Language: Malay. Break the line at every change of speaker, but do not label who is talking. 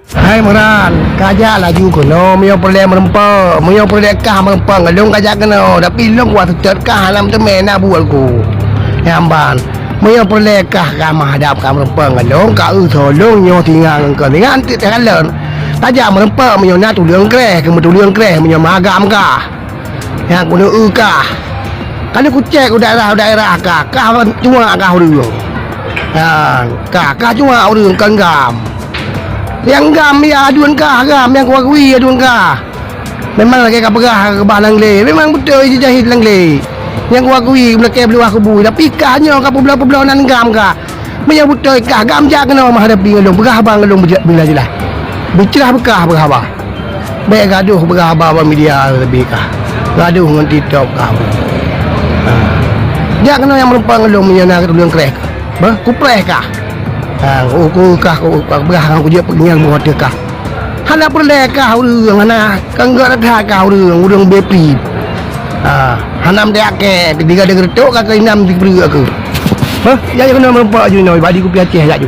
Hai meran, kajak laju kono, mio perle merempa, mio perle kah merempa, ngelong kajak kono, tapi long wa tetet kah alam temena bualku. Yamban, mio perle kah kamah hadap kah merempa, ngelong ka tolong nyo tinggal ke dengan anti teralen. Kajak merempa mio na tu liang kreh, ke tu liang kreh mio magam kah. Yang kono kah. Kalau ku cek daerah kah cuma kah urang. Kah cuma urang kanggam. Yang gam ya aduan kah gam yang kuakui aduan kah. Memang lagi kapegah ke balang le. Memang betul je jahit lang le. Yang kuakui belakang belah kubu tapi kahnya kapu belah nan gam kah. Memang betul kah gam jak kena menghadapi ngelong begah bang ngelong bila jelah. Bicara bekah begah ba. Baik gaduh begah ba media lebih kah. Gaduh dengan TikTok kah. Jak kena yang merupakan ngelong menyana ke dulang krek. Bah kupreh kah. Aku berah aku je pengen buat dia kah. Hana perle kah urang hana kangga dah kah urang bepi. Hanam dia ke diga de gertok kah inam di beri aku. Ya kena merempak je noi badi ku pi Aceh jak ju.